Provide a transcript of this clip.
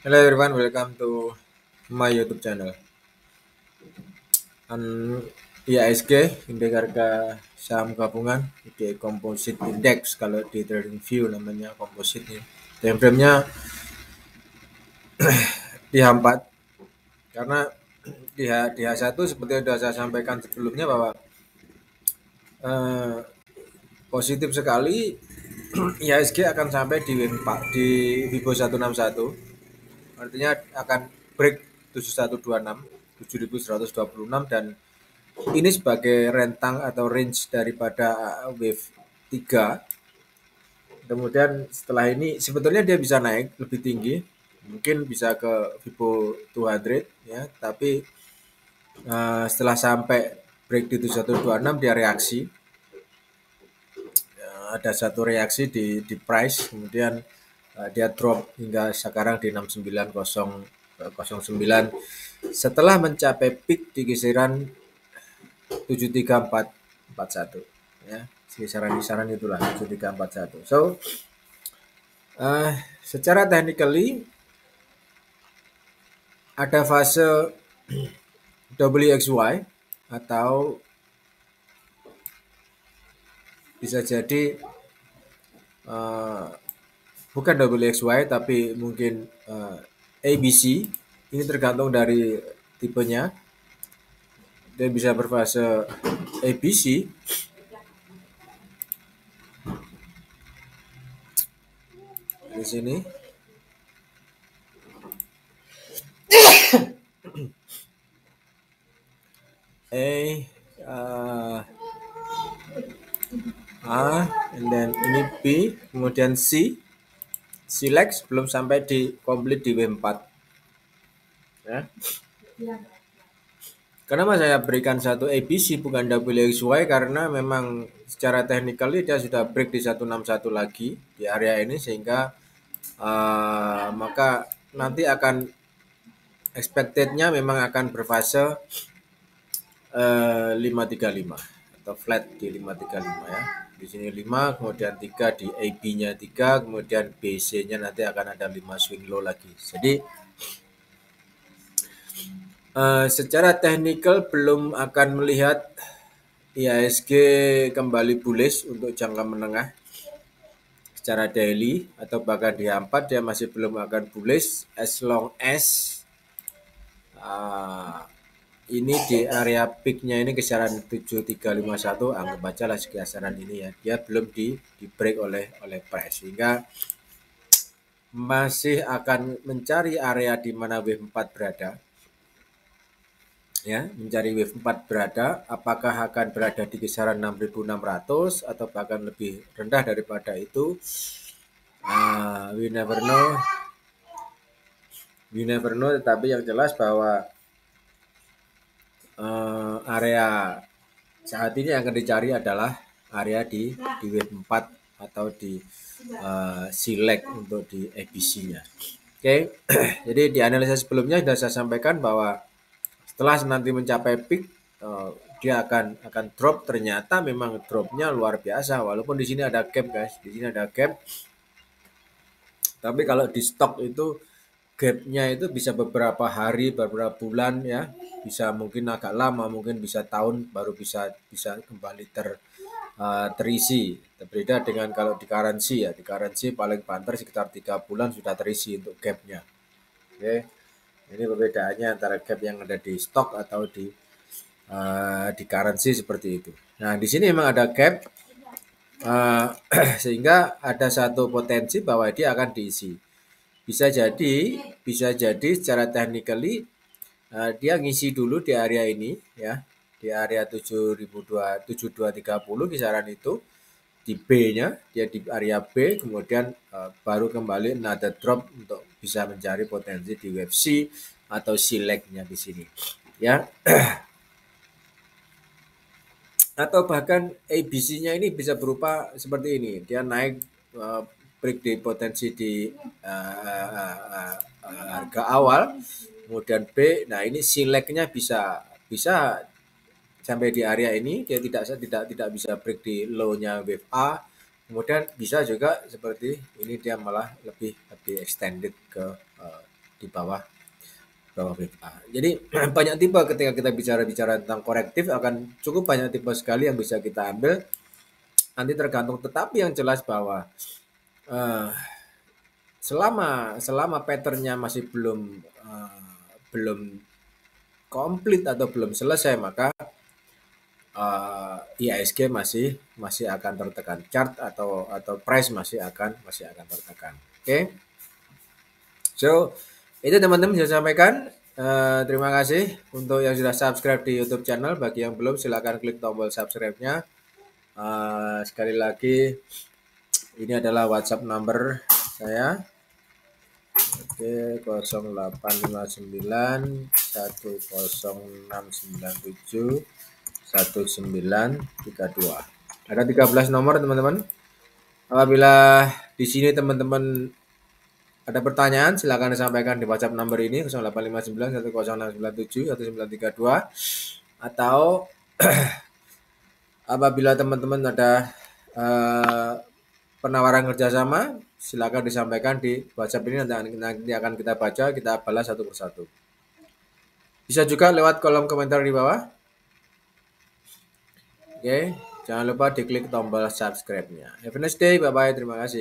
Hello everyone, welcome to my YouTube channel. IHSG, Indeks Harga Saham Gabungan, di Composite Index, kalau di TradingView namanya Composite nih. Time frame-nya di H4, karena di H1 seperti yang sudah saya sampaikan sebelumnya bahwa eh, positif sekali IHSG akan sampai di W4 di Vibo 161, artinya akan break 7126 7126 dan ini sebagai rentang atau range daripada wave 3. Kemudian setelah ini sebetulnya dia bisa naik lebih tinggi, mungkin bisa ke Vibo 200 ya, tapi setelah sampai break di 7126 dia reaksi. Ada satu reaksi di price, kemudian dia drop hingga sekarang di 69009 setelah mencapai peak di kisaran 73441 ya, kisaran-kisaran itulah 7341. So secara technically ada fase WXY atau bisa jadi bukan WXY tapi mungkin ABC. Ini tergantung dari tipenya. Dia bisa berfase ABC di sini. A, and then ini B, kemudian C, select belum sampai di complete di W4 ya. Kenapa saya berikan satu ABC bukan WXY, karena memang secara technically dia sudah break di 161 lagi di area ini, sehingga maka nanti akan expectednya memang akan berfase 535 atau flat di 535 ya. Di sini 5, kemudian 3 di AB-nya 3, kemudian BC-nya nanti akan ada 5 swing low lagi. Jadi secara teknikal belum akan melihat IHSG kembali bullish untuk jangka menengah secara daily atau bahkan di H4 dia masih belum akan bullish as long as ini di area peaknya ini kisaran 7351, anggap aja lah kisaran ini ya, dia belum di break oleh price, sehingga masih akan mencari area di mana wave 4 berada ya, mencari wave 4 berada, apakah akan berada di kisaran 6600 atau bahkan lebih rendah daripada itu. We never know, tetapi yang jelas bahwa area saat ini yang akan dicari adalah area di wave 4 atau di select untuk di ABC-nya. Oke. Jadi di analisa sebelumnya sudah saya sampaikan bahwa setelah nanti mencapai peak dia akan drop. Ternyata memang dropnya luar biasa, walaupun di sini ada gap guys, di sini ada gap. Tapi kalau di stok itu gapnya itu bisa beberapa hari, beberapa bulan ya, bisa mungkin agak lama, mungkin bisa tahun baru bisa kembali terisi. Berbeda dengan kalau di currency ya, di currency paling banter sekitar 3 bulan sudah terisi untuk gapnya. Oke, ini perbedaannya antara gap yang ada di stok atau di currency seperti itu. Nah di sini memang ada gap, sehingga ada satu potensi bahwa dia akan diisi. Bisa jadi secara technically dia ngisi dulu di area ini ya, di area 7230 kisaran itu, di B-nya dia di area B, kemudian baru kembali another drop untuk bisa mencari potensi di wave C atau select-nya di sini ya. Atau bahkan ABC-nya ini bisa berupa seperti ini, dia naik break di potensi di harga awal, kemudian B, nah ini select-nya bisa sampai di area ini, dia tidak bisa break di low-nya wave A, kemudian bisa juga seperti ini dia malah lebih extended ke di bawah WA. Jadi banyak tipe ketika kita bicara tentang korektif, akan cukup banyak tipe sekali yang bisa kita ambil. Nanti tergantung, tetapi yang jelas bahwa eh, selama patternnya masih belum komplit atau belum selesai, maka IHSG masih akan tertekan, chart atau price masih akan tertekan. Oke. So, itu teman-teman bisa sampaikan. Terima kasih untuk yang sudah subscribe di YouTube channel. Bagi yang belum, silakan klik tombol subscribe-nya. Sekali lagi, ini adalah WhatsApp number saya. Oke, 0859 1069 1932. Ada 13 nomor, teman-teman. Apabila di sini teman-teman ada pertanyaan, silakan disampaikan di WhatsApp number ini 0859 1069 1932. Atau apabila teman-teman ada penawaran kerjasama, silakan disampaikan di WhatsApp ini, nanti akan kita baca, kita balas satu persatu. Bisa juga lewat kolom komentar di bawah. Oke, jangan lupa diklik tombol subscribe-nya. Have a nice day, bye-bye, terima kasih.